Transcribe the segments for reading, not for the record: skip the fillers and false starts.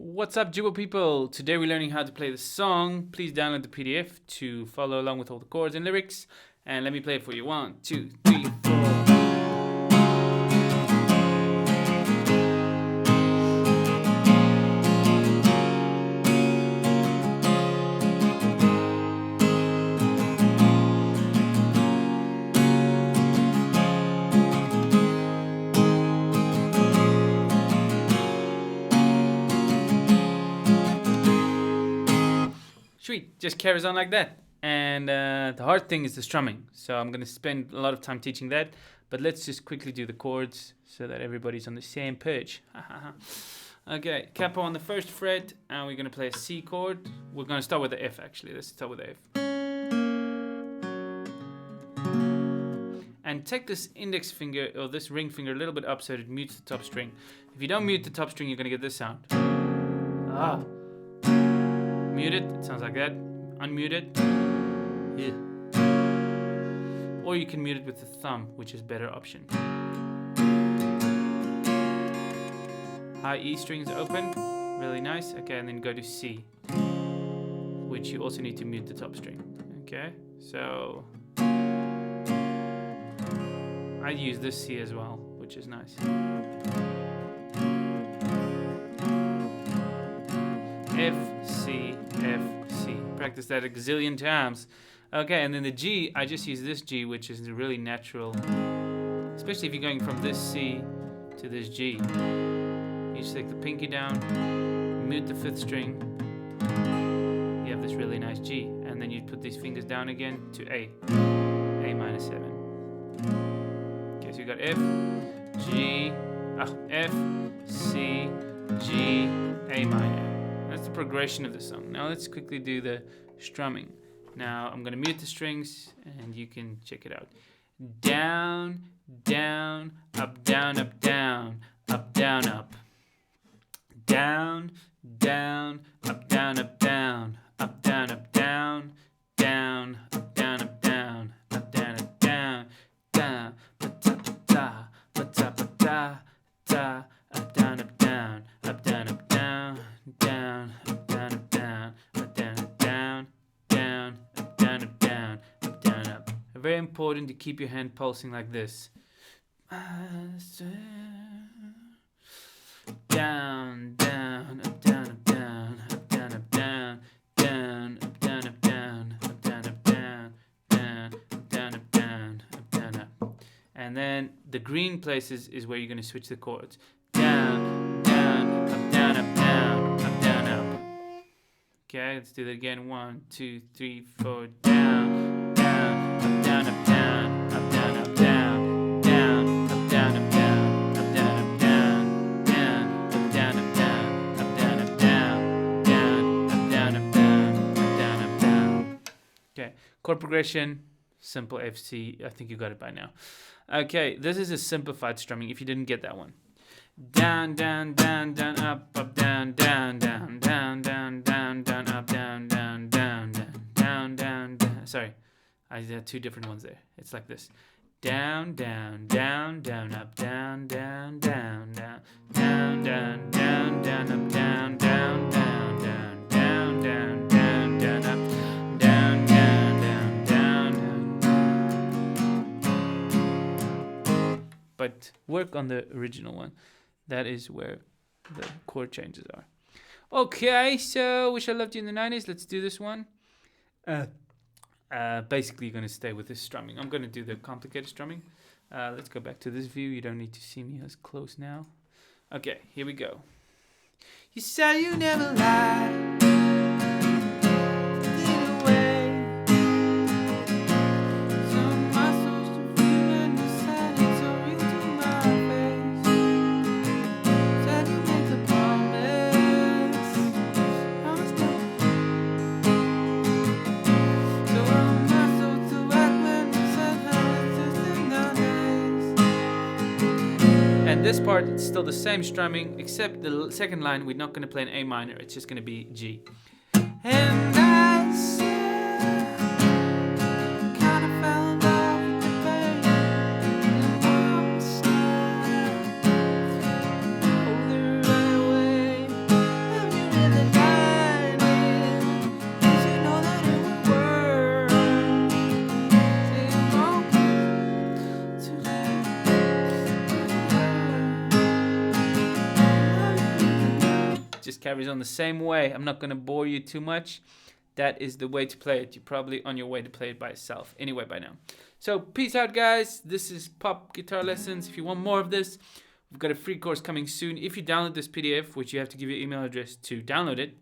What's up, Jooba People? Today we're learning how to play the song. Please download the PDF to follow along with all the chords and lyrics. And let me play it for you. 1, 2, 3, 4. Sweet, just carries on like that. And the hard thing is the strumming. So I'm going to spend a lot of time teaching that. But let's just quickly do the chords so that everybody's on the same page. Okay, capo on the first fret. And we're going to play a C chord. We're going to start with the F actually. Let's start with the F. And take this index finger or this ring finger a little bit up so it mutes the top string. If you don't mute the top string, you're going to get this sound. Ah. Mute it, it sounds like that. Unmute it. Yeah. Or you can mute it with the thumb, which is a better option. High E strings open, really nice. Okay, and then go to C, which you also need to mute the top string. Okay, so I use this C as well, which is nice. F, C, F, C. Practice that a gazillion times. Okay, and then the G, I just use this G, which is really natural. Especially if you're going from this C to this G. You just take the pinky down, mute the 5th string. You have this really nice G. And then you put these fingers down again to A. A minor 7. Okay, so you got F, G, F, C, G, A minor. That's the progression of the song. Now let's quickly do the strumming. Now I'm going to mute the strings and you can check it out. Down, down, up, down, up, down, up, down, up. Down, down, up, down, up, down, up, down, up, down, down, up, down, up, down, up, down, up, down, down, ba-ta-ba-da, ba-ta-ba-da, da, up, down, up, down, up, down, up, down, down, up, down, up, down, up, down, up, down, down, up, down, up, down, up, down, up. Very important to keep your hand pulsing like this. Down, down, up, down, up, down, up, down, up, down, down, up, down, up, down, up, down, up, down, down, up, down, up, down, up, down, up. And then the green places is where you're going to switch the chords. Down, down, up, down, up, down, up, down, up. Okay, let's do that again. 1, 2, 3, 4. Down, down, up, down, up, down, up, down, up, down, down, up, down, up, down, up, down, up, down, down, up, down, up, down, up, down, up, down, down, up, down, up, down, up, down, up, down. Okay, chord progression, simple F, C. I think you got it by now. Okay, this is a simplified strumming if you didn't get that one. Down, down, down, down, up, down, down, down, down, down, down, down, up, down, down, down, down, down, down. Sorry, I had 2 different ones there. It's like this. Down, down, down, down, up, down, down, down, down, down, down, down, down, up, down, down, down, down, down, down, down, down, up, down, down, down, down. But work on the original one. That is where the chord changes are. Okay, so Wish I Loved You in the 90s. Let's do this one. Basically, you're going to stay with this strumming. I'm going to do the complicated strumming. Let's go back to this view. You don't need to see me as close now. Okay, here we go. You say you never lie. This part, it's still the same strumming, except the second line, we're not going to play an A minor. It's just going to be G. And I said, kind of fell in love with the pain. And I'm sad. Hold her right away. just carries on the same way. I'm not going to bore you too much. That is the way to play it. You're probably on your way to play it by yourself anyway by now. So peace out, guys. This is Pop Guitar Lessons. If you want more of this, we've got a free course coming soon. If you download this PDF, which you have to give your email address to download it,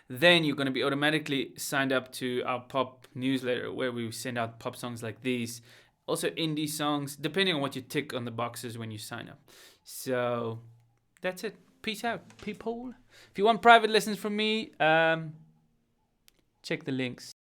then you're going to be automatically signed up to our pop newsletter where we send out pop songs like these. Also indie songs, depending on what you tick on the boxes when you sign up. So that's it. Peace out, people. If you want private lessons from me, check the links.